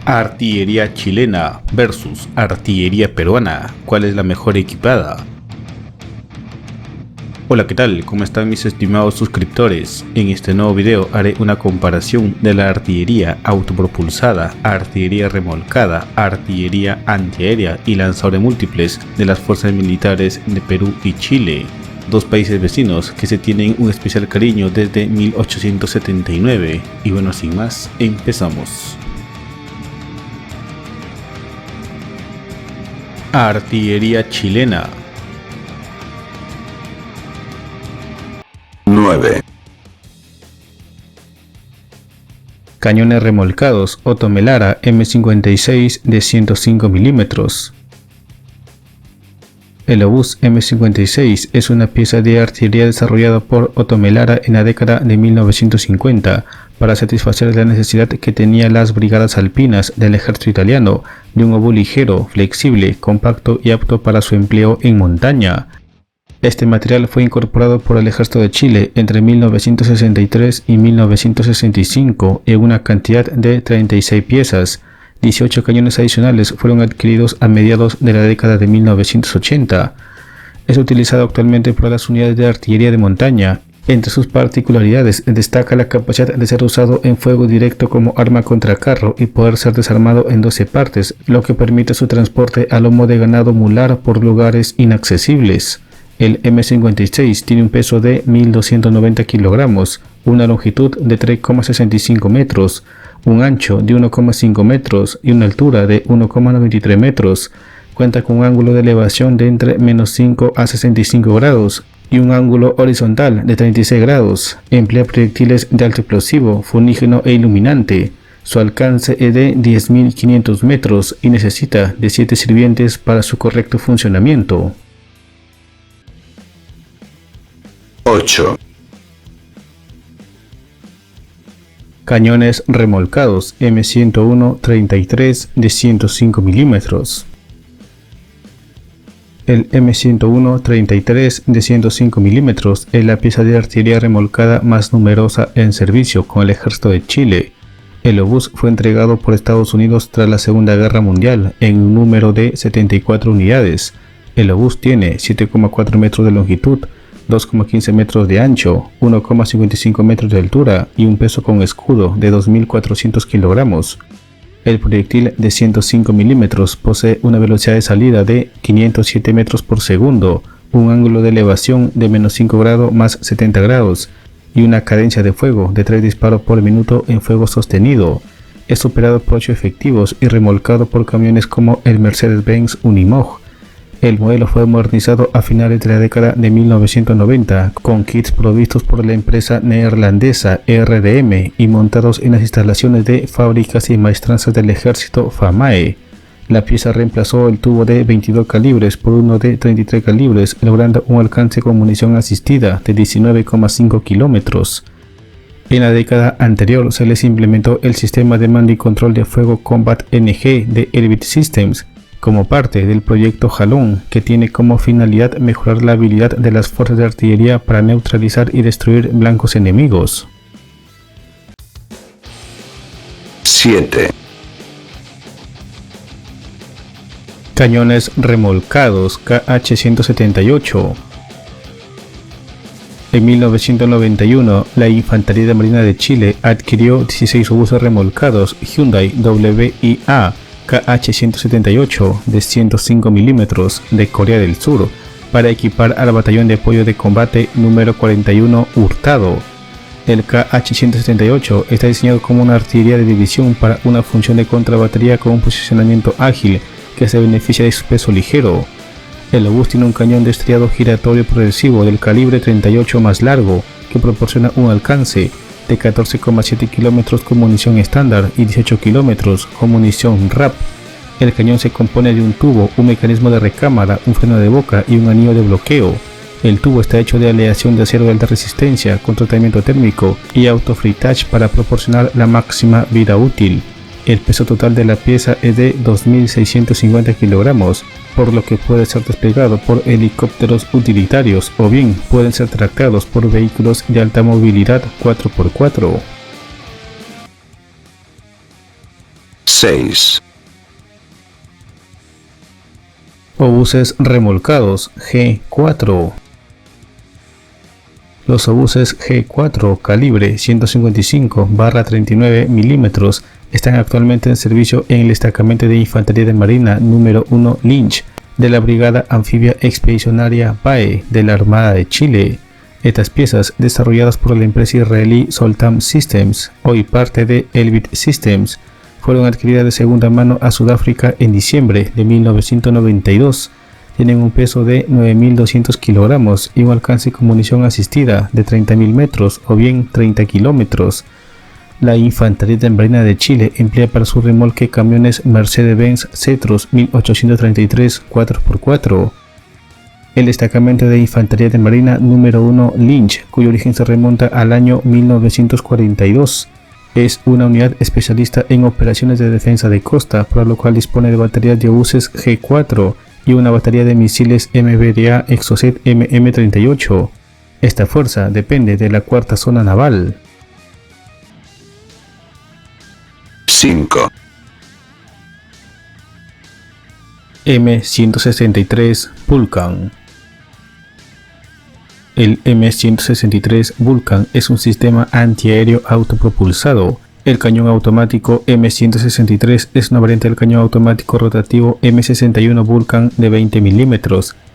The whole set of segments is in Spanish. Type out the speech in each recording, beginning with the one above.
Artillería chilena versus artillería peruana. ¿Cuál es la mejor equipada? Hola, ¿qué tal? ¿Cómo están mis estimados suscriptores? En este nuevo video haré una comparación de la artillería autopropulsada, artillería remolcada, artillería antiaérea y lanzadores múltiples de las fuerzas militares de Perú y Chile, dos países vecinos que se tienen un especial cariño desde 1879. Y bueno, sin más, empezamos. Artillería chilena. 9. Cañones remolcados Otto Melara M56 de 105 mm. El obús M56 es una pieza de artillería desarrollada por Otto Melara en la década de 1950 para satisfacer la necesidad que tenían las brigadas alpinas del ejército italiano de un obús ligero, flexible, compacto y apto para su empleo en montaña. Este material fue incorporado por el ejército de Chile entre 1963 y 1965 en una cantidad de 36 piezas. 18 cañones adicionales fueron adquiridos a mediados de la década de 1980. Es utilizado actualmente por las unidades de artillería de montaña. Entre sus particularidades destaca la capacidad de ser usado en fuego directo como arma contra carro y poder ser desarmado en 12 partes, lo que permite su transporte a lomo de ganado mular por lugares inaccesibles. El M56 tiene un peso de 1.290 kilogramos, una longitud de 3,65 metros, un ancho de 1,5 metros y una altura de 1,93 metros. Cuenta con un ángulo de elevación de entre -5 a 65 grados y un ángulo horizontal de 36 grados. Emplea proyectiles de alto explosivo, fumígeno e iluminante. Su alcance es de 10.500 metros y necesita de 7 sirvientes para su correcto funcionamiento. 8. Cañones remolcados M101-33 de 105 mm. El M101-33 de 105 mm es la pieza de artillería remolcada más numerosa en servicio con el ejército de Chile. El obús fue entregado por Estados Unidos tras la Segunda Guerra Mundial en un número de 74 unidades. El obús tiene 7,4 metros de longitud, 2,15 metros de ancho, 1,55 metros de altura y un peso con escudo de 2.400 kilogramos. El proyectil de 105 mm posee una velocidad de salida de 507 metros por segundo, un ángulo de elevación de -5 grados más 70 grados y una cadencia de fuego de 3 disparos por minuto en fuego sostenido. Es operado por 8 efectivos y remolcado por camiones como el Mercedes-Benz Unimog. El modelo fue modernizado a finales de la década de 1990 con kits provistos por la empresa neerlandesa RDM y montados en las instalaciones de Fábricas y Maestranzas del Ejército FAMAE. La pieza reemplazó el tubo de 22 calibres por uno de 33 calibres, logrando un alcance con munición asistida de 19,5 kilómetros. En la década anterior se les implementó el sistema de mando y control de fuego Combat NG de Elbit Systems, como parte del proyecto Jalón, que tiene como finalidad mejorar la habilidad de las fuerzas de artillería para neutralizar y destruir blancos enemigos. 7. Cañones remolcados KH-178. En 1991, la Infantería de Marina de Chile adquirió 16 obuses remolcados Hyundai WIA KH-178 de 105 mm de Corea del Sur para equipar al Batallón de Apoyo de Combate número 41 Hurtado. El KH-178 está diseñado como una artillería de división para una función de contrabatería con un posicionamiento ágil que se beneficia de su peso ligero. El obús tiene un cañón de estriado giratorio progresivo del calibre 38 más largo que proporciona un alcance de 14,7 kilómetros con munición estándar y 18 kilómetros con munición RAP. El cañón se compone de un tubo, un mecanismo de recámara, un freno de boca y un anillo de bloqueo. El tubo está hecho de aleación de acero de alta resistencia con tratamiento térmico y auto-fritage para proporcionar la máxima vida útil. El peso total de la pieza es de 2.650 kilogramos, por lo que puede ser desplegado por helicópteros utilitarios o bien pueden ser tractados por vehículos de alta movilidad 4x4. 6, Obuses remolcados G4. Los obuses G4 calibre 155/39 mm están actualmente en servicio en el destacamento de Infantería de Marina número 1 Lynch de la Brigada Anfibia Expedicionaria PAE de la Armada de Chile. Estas piezas, desarrolladas por la empresa israelí Soltam Systems, hoy parte de Elbit Systems, fueron adquiridas de segunda mano a Sudáfrica en diciembre de 1992. Tienen un peso de 9.200 kilogramos y un alcance con munición asistida de 30.000 metros o bien 30 kilómetros. La Infantería de Marina de Chile emplea para su remolque camiones Mercedes-Benz Cetros 1833 4x4. El destacamento de Infantería de Marina número 1 Lynch, cuyo origen se remonta al año 1942, es una unidad especialista en operaciones de defensa de costa, por lo cual dispone de baterías de obuses G4 y una batería de misiles MBDA Exocet MM-38. Esta fuerza depende de la cuarta zona naval. 5, M163 Vulcan. El M163 Vulcan es un sistema antiaéreo autopropulsado. El cañón automático M163 es una variante del cañón automático rotativo M61 Vulcan de 20 mm,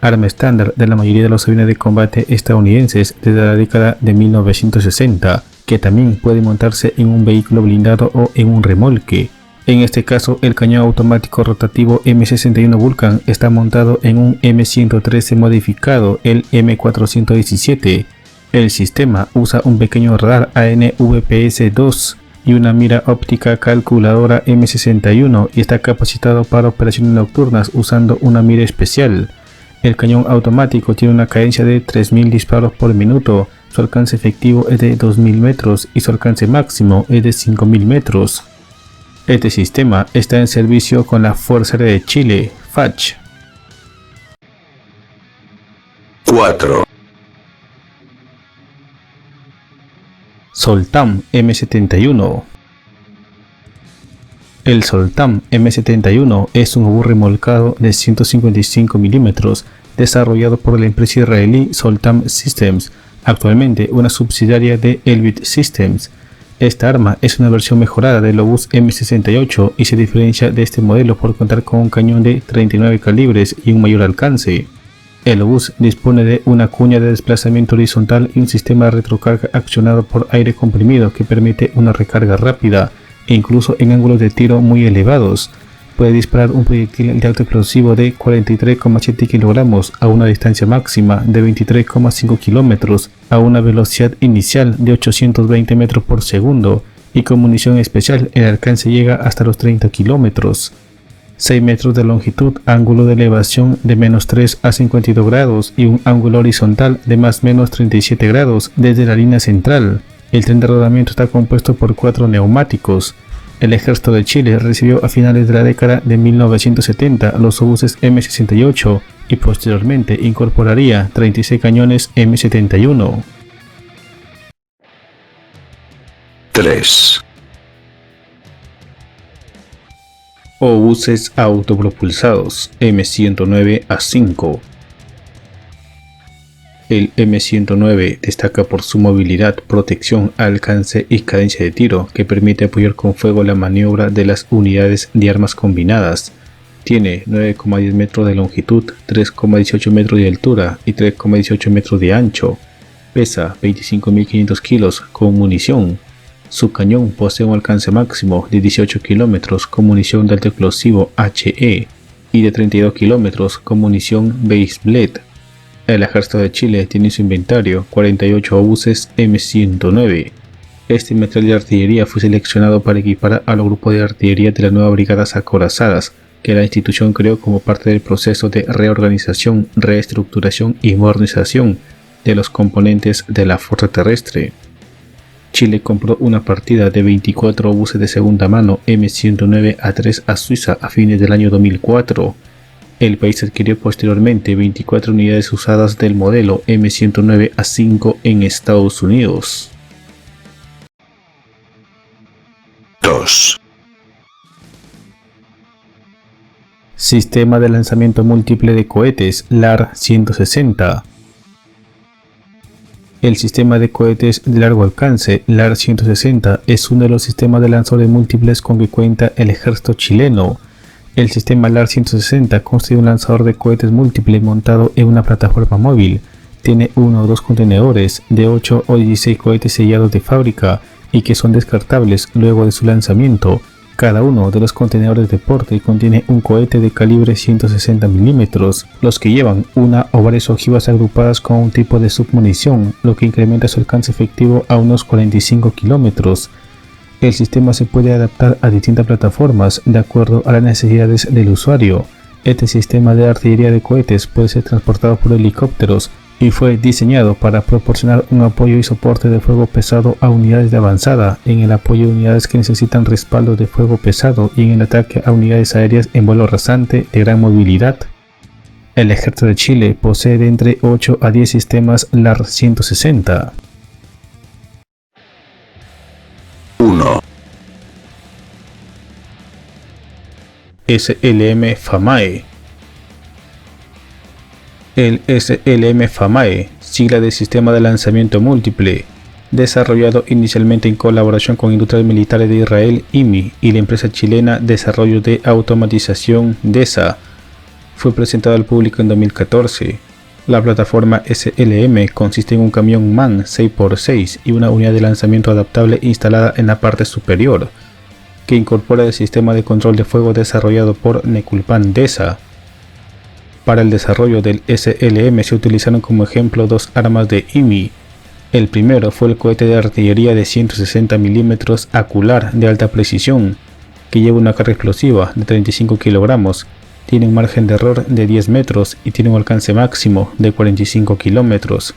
arma estándar de la mayoría de los aviones de combate estadounidenses desde la década de 1960, que también puede montarse en un vehículo blindado o en un remolque. En este caso, el cañón automático rotativo M61 Vulcan está montado en un M113 modificado, el M417. El sistema usa un pequeño radar ANVPS-2 y una mira óptica calculadora M61 y está capacitado para operaciones nocturnas usando una mira especial. El cañón automático tiene una cadencia de 3.000 disparos por minuto, su alcance efectivo es de 2.000 metros y su alcance máximo es de 5.000 metros. Este sistema está en servicio con la Fuerza Aérea de Chile, FACH. 4, Soltam M71. El Soltam M71 es un obús remolcado de 155 mm desarrollado por la empresa israelí Soltam Systems, actualmente una subsidiaria de Elbit Systems. Esta arma es una versión mejorada del obús M68 y se diferencia de este modelo por contar con un cañón de 39 calibres y un mayor alcance. El obús dispone de una cuña de desplazamiento horizontal y un sistema de retrocarga accionado por aire comprimido que permite una recarga rápida e incluso en ángulos de tiro muy elevados. Puede disparar un proyectil de alto explosivo de 43,7 kilogramos a una distancia máxima de 23,5 kilómetros a una velocidad inicial de 820 metros por segundo y con munición especial el alcance llega hasta los 30 kilómetros. 6 metros de longitud, ángulo de elevación de -3 a 52 grados y un ángulo horizontal de +- 37 grados desde la línea central. El tren de rodamiento está compuesto por 4 neumáticos. El Ejército de Chile recibió a finales de la década de 1970 los obuses M68 y posteriormente incorporaría 36 cañones M71. 3, Obuses autopropulsados M109A5. El M109 destaca por su movilidad, protección, alcance y cadencia de tiro que permite apoyar con fuego la maniobra de las unidades de armas combinadas. Tiene 9,10 metros de longitud, 3,18 metros de altura y 3,18 metros de ancho. Pesa 25.500 kilos con munición. Su cañón posee un alcance máximo de 18 kilómetros con munición de alto explosivo HE y de 32 kilómetros con munición Base Blade. El Ejército de Chile tiene en su inventario 48 obuses M109. Este material de artillería fue seleccionado para equipar a los grupos de artillería de las nuevas brigadas acorazadas que la institución creó como parte del proceso de reorganización, reestructuración y modernización de los componentes de la fuerza terrestre. Chile compró una partida de 24 obuses de segunda mano M109A3 a Suiza a fines del año 2004. El país adquirió posteriormente 24 unidades usadas del modelo M109A5 en Estados Unidos. 2, Sistema de lanzamiento múltiple de cohetes LAR-160. El sistema de cohetes de largo alcance LAR-160 es uno de los sistemas de lanzadores múltiples con que cuenta el ejército chileno. El sistema LAR-160 consta de un lanzador de cohetes múltiple montado en una plataforma móvil. Tiene uno o dos contenedores de 8 o 16 cohetes sellados de fábrica y que son descartables luego de su lanzamiento. Cada uno de los contenedores de porte contiene un cohete de calibre 160 mm, los que llevan una o varias ojivas agrupadas con un tipo de submunición, lo que incrementa su alcance efectivo a unos 45 km. El sistema se puede adaptar a distintas plataformas de acuerdo a las necesidades del usuario. Este sistema de artillería de cohetes puede ser transportado por helicópteros y fue diseñado para proporcionar un apoyo y soporte de fuego pesado a unidades de avanzada, en el apoyo de unidades que necesitan respaldo de fuego pesado y en el ataque a unidades aéreas en vuelo rasante de gran movilidad. El ejército de Chile posee de entre 8 a 10 sistemas LAR-160. 1, SLM FAMAE. El SLM FAMAE, sigla de Sistema de Lanzamiento Múltiple, desarrollado inicialmente en colaboración con industrias militares de Israel IMI y la empresa chilena Desarrollo de Automatización DESA, fue presentado al público en 2014. La plataforma SLM consiste en un camión MAN 6x6 y una unidad de lanzamiento adaptable instalada en la parte superior, que incorpora el sistema de control de fuego desarrollado por Neculpan DESA. Para el desarrollo del SLM se utilizaron como ejemplo dos armas de IMI. El primero fue el cohete de artillería de 160 mm Acular de alta precisión, que lleva una carga explosiva de 35 kg, tiene un margen de error de 10 metros y tiene un alcance máximo de 45 km.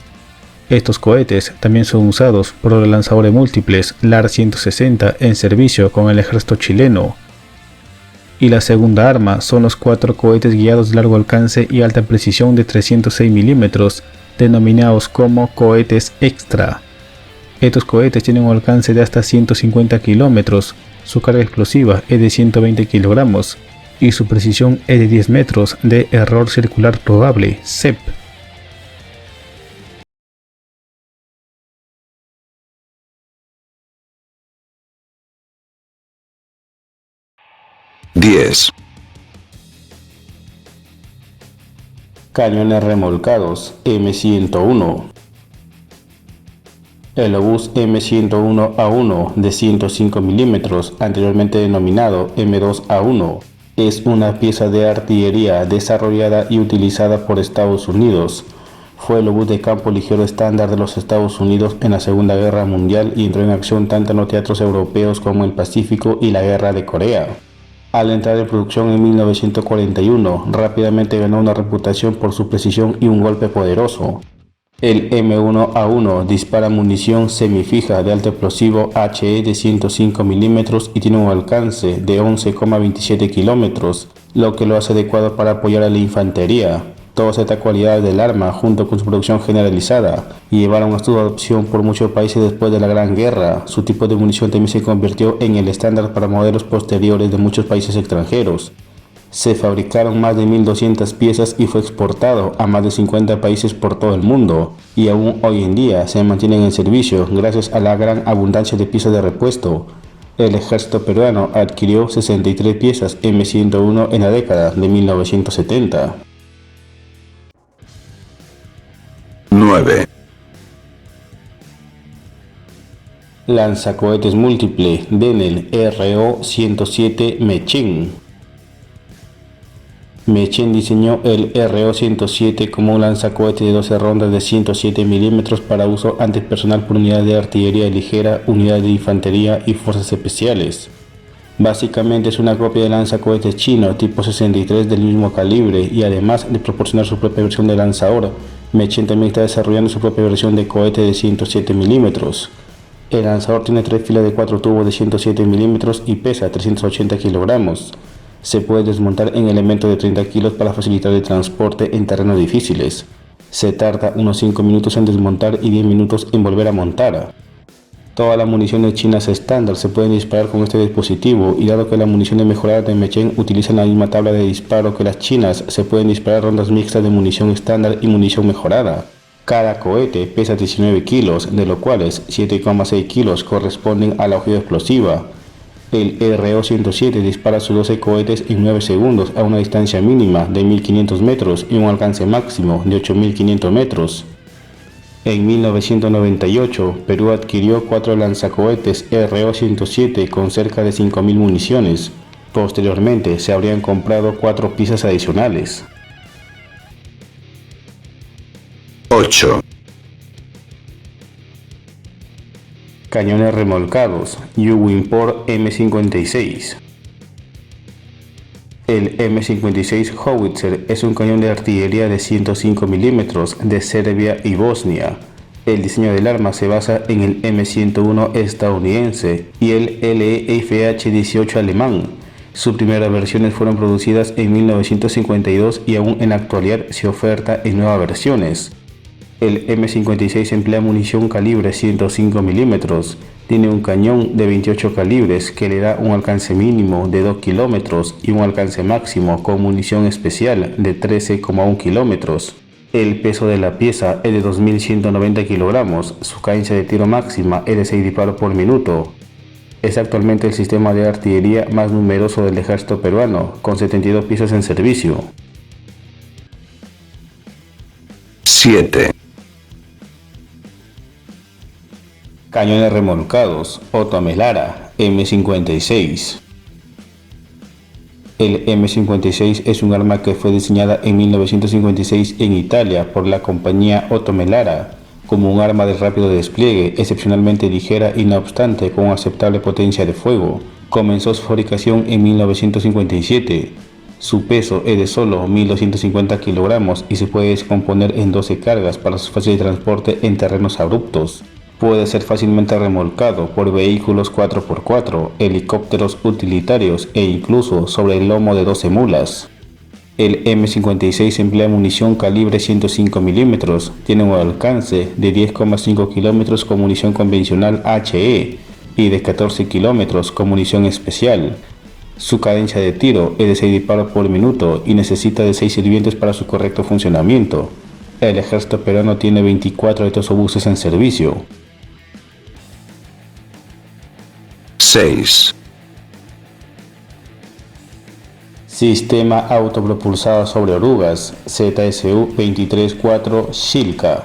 Estos cohetes también son usados por los lanzadores múltiples LAR-160 en servicio con el ejército chileno. Y la segunda arma son los 4 cohetes guiados de largo alcance y alta precisión de 306 mm, denominados como cohetes extra. Estos cohetes tienen un alcance de hasta 150 km, su carga explosiva es de 120 kg y su precisión es de 10 metros de error circular probable, CEP. Diez, Cañones remolcados M101. El obús M101A1 de 105 mm, anteriormente denominado M2A1, es una pieza de artillería desarrollada y utilizada por Estados Unidos. Fue el obús de campo ligero estándar de los Estados Unidos en la Segunda Guerra Mundial y entró en acción tanto en los teatros europeos como en el Pacífico y la Guerra de Corea. Al entrar en producción en 1941, rápidamente ganó una reputación por su precisión y un golpe poderoso. El M1A1 dispara munición semifija de alto explosivo HE de 105 mm y tiene un alcance de 11,27 km, lo que lo hace adecuado para apoyar a la infantería. Todas estas cualidades del arma, junto con su producción generalizada, llevaron a su adopción por muchos países después de la Gran Guerra. Su tipo de munición también se convirtió en el estándar para modelos posteriores de muchos países extranjeros. Se fabricaron más de 1.200 piezas y fue exportado a más de 50 países por todo el mundo, y aún hoy en día se mantienen en servicio gracias a la gran abundancia de piezas de repuesto. El ejército peruano adquirió 63 piezas M101 en la década de 1970. 9, Lanzacohetes múltiple Denel RO-107 Mechen. Mechen diseñó el RO-107 como un lanzacohetes de 12 rondas de 107 mm para uso antipersonal por unidades de artillería ligera, unidades de infantería y fuerzas especiales. Básicamente es una copia del lanzacohetes chino tipo 63 del mismo calibre, y además de proporcionar su propia versión de lanzador, Mechen también está desarrollando su propia versión de cohete de 107 mm. El lanzador tiene 3 filas de 4 tubos de 107 mm y pesa 380 kg. Se puede desmontar en elementos de 30 kg para facilitar el transporte en terrenos difíciles. Se tarda unos 5 minutos en desmontar y 10 minutos en volver a montar. Todas las municiones chinas estándar se pueden disparar con este dispositivo, y dado que las municiones mejoradas de Mechen utilizan la misma tabla de disparo que las chinas, se pueden disparar rondas mixtas de munición estándar y munición mejorada. Cada cohete pesa 19 kilos, de los cuales 7,6 kilos corresponden a la ojiva explosiva. El RO-107 dispara sus 12 cohetes en 9 segundos a una distancia mínima de 1500 metros y un alcance máximo de 8500 metros. En 1998, Perú adquirió 4 lanzacohetes RO-107 con cerca de 5.000 municiones. Posteriormente, se habrían comprado 4 piezas adicionales. 8, Cañones remolcados U-Wimport M56. El M56 Howitzer es un cañón de artillería de 105 milímetros de Serbia y Bosnia. El diseño del arma se basa en el M101 estadounidense y el LEFH-18 alemán. Sus primeras versiones fueron producidas en 1952 y aún en la actualidad se oferta en nuevas versiones. El M56 emplea munición calibre 105 milímetros. Tiene un cañón de 28 calibres que le da un alcance mínimo de 2 kilómetros y un alcance máximo con munición especial de 13,1 kilómetros. El peso de la pieza es de 2.190 kilogramos. Su cadencia de tiro máxima es de 6 disparos por minuto. Es actualmente el sistema de artillería más numeroso del ejército peruano, con 72 piezas en servicio. 7, Cañones remolcados Otto Melara M56. El M56 es un arma que fue diseñada en 1956 en Italia por la compañía Otto Melara como un arma de rápido despliegue, excepcionalmente ligera y no obstante con aceptable potencia de fuego. Comenzó su fabricación en 1957. Su peso es de solo 1.250 kilogramos y se puede descomponer en 12 cargas para su fácil transporte en terrenos abruptos. Puede ser fácilmente remolcado por vehículos 4x4, helicópteros utilitarios e incluso sobre el lomo de 12 mulas. El M56 emplea munición calibre 105 milímetros, tiene un alcance de 10,5 kilómetros con munición convencional HE y de 14 kilómetros con munición especial. Su cadencia de tiro es de 6 disparos por minuto y necesita de 6 sirvientes para su correcto funcionamiento. El ejército peruano tiene 24 de estos obuses en servicio. 6, Sistema autopropulsado sobre orugas ZSU-23-4 Shilka.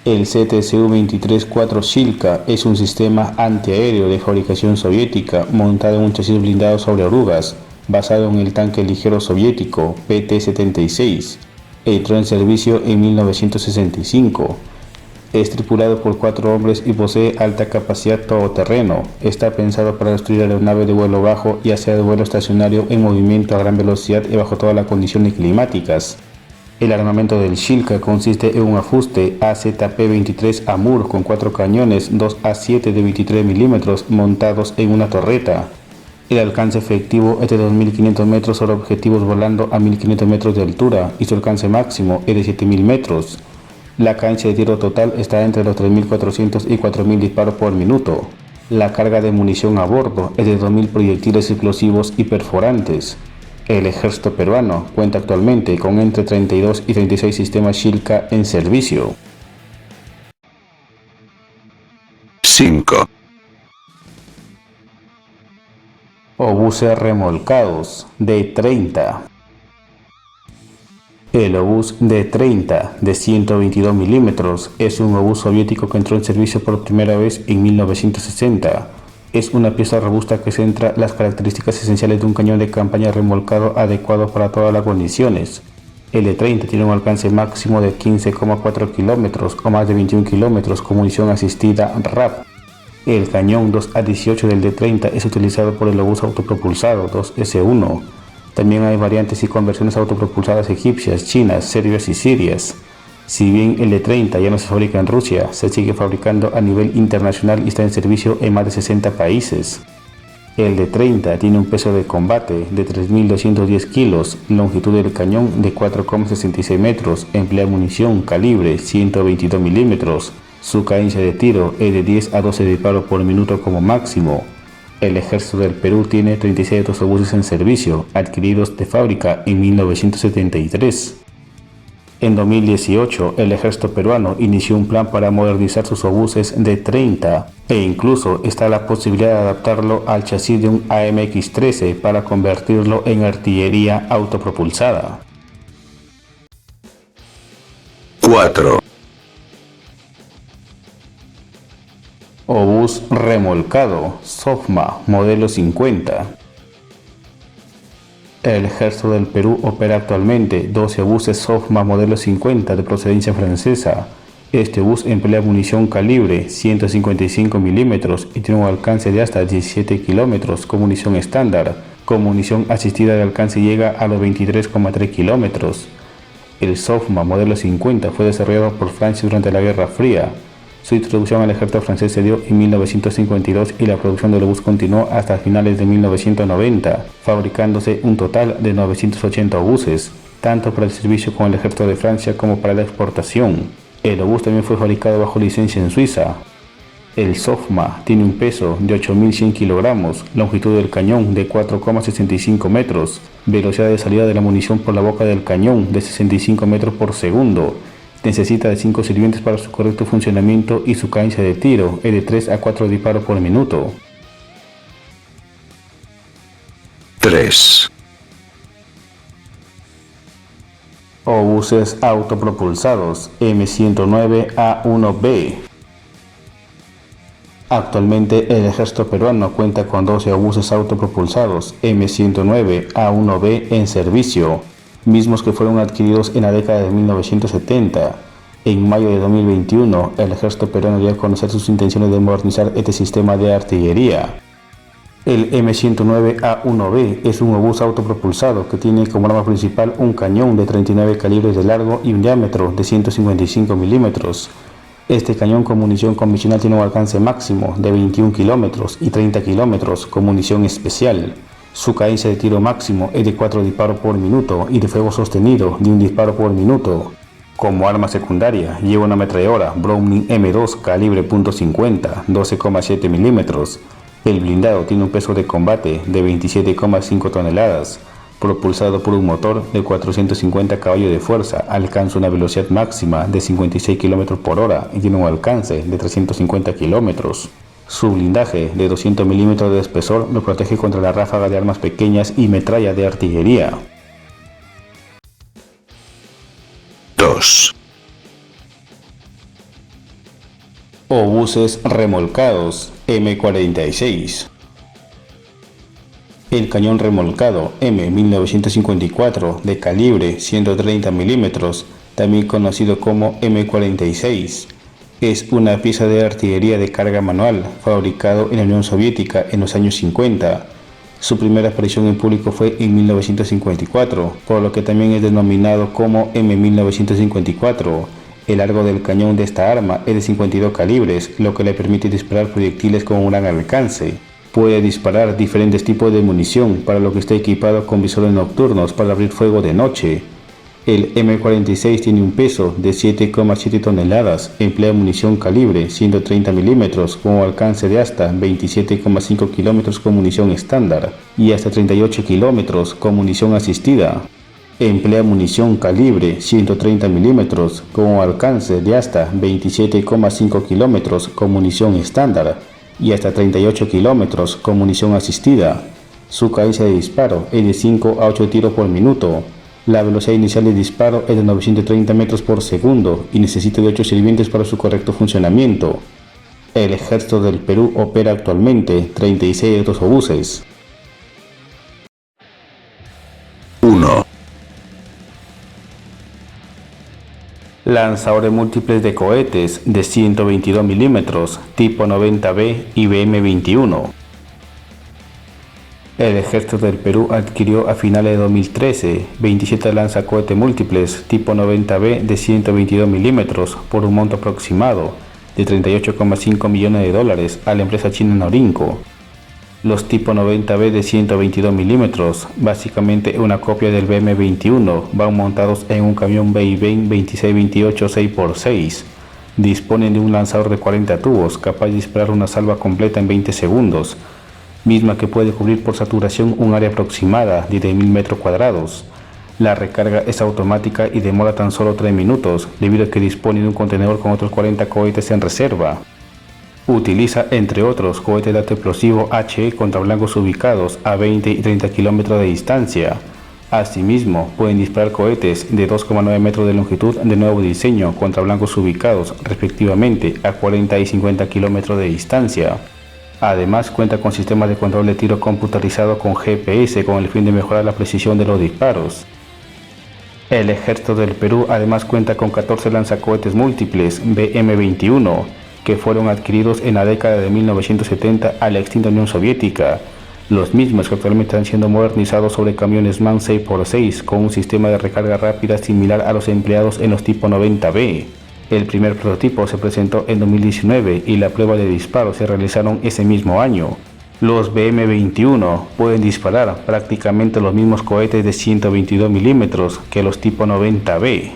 El ZSU-23-4 Shilka es un sistema antiaéreo de fabricación soviética montado en un chasis blindado sobre orugas, basado en el tanque ligero soviético PT-76. Entró en servicio en 1965. Es tripulado por 4 hombres y posee alta capacidad todoterreno. Está pensado para destruir aeronaves de vuelo bajo y hacer vuelo estacionario en movimiento a gran velocidad y bajo todas las condiciones climáticas. El armamento del Shilka consiste en un afuste AZP-23 Amur con 4 cañones 2 A7 de 23 milímetros montados en una torreta. El alcance efectivo es de 2.500 metros sobre objetivos volando a 1.500 metros de altura y su alcance máximo es de 7.000 metros. La cadencia de tiro total está entre los 3.400 y 4.000 disparos por minuto. La carga de munición a bordo es de 2.000 proyectiles explosivos y perforantes. El ejército peruano cuenta actualmente con entre 32 y 36 sistemas Shilka en servicio. 5, Obuses remolcados D-30. El obús D-30 de 122 milímetros es un obús soviético que entró en servicio por primera vez en 1960. Es una pieza robusta que centra las características esenciales de un cañón de campaña remolcado adecuado para todas las condiciones. El D-30 tiene un alcance máximo de 15,4 kilómetros o más de 21 kilómetros con munición asistida RAP. El cañón 2A18 del D-30 es utilizado por el obús autopropulsado 2S1. También hay variantes y conversiones autopropulsadas egipcias, chinas, serbias y sirias. Si bien el D-30 ya no se fabrica en Rusia, se sigue fabricando a nivel internacional y está en servicio en más de 60 países. El D-30 tiene un peso de combate de 3.210 kilos, longitud del cañón de 4,66 metros, emplea munición calibre 122 milímetros Su cadencia de tiro es de 10 a 12 disparos por minuto como máximo. El Ejército del Perú tiene 36 autobuses en servicio, adquiridos de fábrica en 1973. En 2018, el Ejército peruano inició un plan para modernizar sus obuses de 30 e incluso está la posibilidad de adaptarlo al chasis de un AMX-13 para convertirlo en artillería autopropulsada. 4, Obús remolcado, SOFMA, modelo 50. El Ejército del Perú opera actualmente 12 obuses SOFMA modelo 50 de procedencia francesa. Este obús emplea munición calibre 155 milímetros y tiene un alcance de hasta 17 kilómetros con munición estándar. Con munición asistida el alcance llega a los 23,3 kilómetros. El SOFMA modelo 50 fue desarrollado por Francia durante la Guerra Fría. Su introducción al ejército francés se dio en 1952 y la producción del obús continuó hasta finales de 1990, fabricándose un total de 980 obuses, tanto para el servicio con el ejército de Francia como para la exportación. El obús también fue fabricado bajo licencia en Suiza. El SOFMA tiene un peso de 8.100 kilogramos, longitud del cañón de 4,65 metros, velocidad de salida de la munición por la boca del cañón de 65 metros por segundo. Necesita de 5 sirvientes para su correcto funcionamiento y su cadencia de tiro es de 3 a 4 disparos por minuto. 3, Obuses autopropulsados M109A1B. Actualmente el ejército peruano cuenta con 12 obuses autopropulsados M109A1B en servicio, mismos que fueron adquiridos en la década de 1970. En mayo de 2021, el ejército peruano dio a conocer sus intenciones de modernizar este sistema de artillería. El M109A1B es un obús autopropulsado que tiene como arma principal un cañón de 39 calibres de largo y un diámetro de 155 milímetros. Este cañón con munición convencional tiene un alcance máximo de 21 kilómetros y 30 kilómetros con munición especial. Su cadencia de tiro máximo es de 4 disparos por minuto y de fuego sostenido de 1 disparo por minuto. Como arma secundaria, lleva una ametralladora Browning M2 calibre .50, 12,7 milímetros. El blindado tiene un peso de combate de 27,5 toneladas. Propulsado por un motor de 450 caballos de fuerza, alcanza una velocidad máxima de 56 km por hora y tiene un alcance de 350 kilómetros. Su blindaje de 200 milímetros de espesor lo protege contra la ráfaga de armas pequeñas y metralla de artillería. 2, Obuses remolcados M46. El cañón remolcado M1954 de calibre 130 milímetros, también conocido como M46, es una pieza de artillería de carga manual fabricado en la Unión Soviética en los años 50. Su primera aparición en público fue en 1954, por lo que también es denominado como M1954. El largo del cañón de esta arma es de 52 calibres, lo que le permite disparar proyectiles con un gran alcance. Puede disparar diferentes tipos de munición, para lo que está equipado con visores nocturnos para abrir fuego de noche. El M46 tiene un peso de 7,7 toneladas, emplea munición calibre 130 milímetros con un alcance de hasta 27,5 kilómetros con munición estándar y hasta 38 kilómetros con munición asistida. Emplea munición calibre 130 milímetros con un alcance de hasta 27,5 kilómetros con munición estándar y hasta 38 kilómetros con munición asistida. Su cadencia de disparo es de 5 a 8 tiros por minuto. La velocidad inicial de disparo es de 930 metros por segundo y necesita de 8 sirvientes para su correcto funcionamiento. El Ejército del Perú opera actualmente 36 de estos obuses. 1, Lanzadores múltiples de cohetes de 122 milímetros tipo 90B y BM-21. El Ejército del Perú adquirió a finales de 2013 27 lanzacohetes múltiples tipo 90B de 122 milímetros por un monto aproximado de $38,5 millones a la empresa china Norinco. Los tipo 90B de 122 milímetros, básicamente una copia del BM-21, van montados en un camión Beibeng 2628 6x6, Disponen de un lanzador de 40 tubos capaz de disparar una salva completa en 20 segundos, misma que puede cubrir por saturación un área aproximada de 10.000 metros cuadrados. La recarga es automática y demora tan solo 3 minutos, debido a que dispone de un contenedor con otros 40 cohetes en reserva. Utiliza, entre otros, cohetes de alto explosivo HE contra blancos ubicados a 20 y 30 kilómetros de distancia. Asimismo, pueden disparar cohetes de 2,9 metros de longitud de nuevo diseño contra blancos ubicados, respectivamente, a 40 y 50 kilómetros de distancia. Además, cuenta con sistemas de control de tiro computarizado con GPS con el fin de mejorar la precisión de los disparos. El Ejército del Perú además cuenta con 14 lanzacohetes múltiples BM-21, que fueron adquiridos en la década de 1970 a la extinta Unión Soviética. Los mismos que actualmente están siendo modernizados sobre camiones MAN 6x6 con un sistema de recarga rápida similar a los empleados en los tipo 90B. El primer prototipo se presentó en 2019 y la prueba de disparo se realizaron ese mismo año. Los BM-21 pueden disparar prácticamente los mismos cohetes de 122 milímetros que los tipo 90B.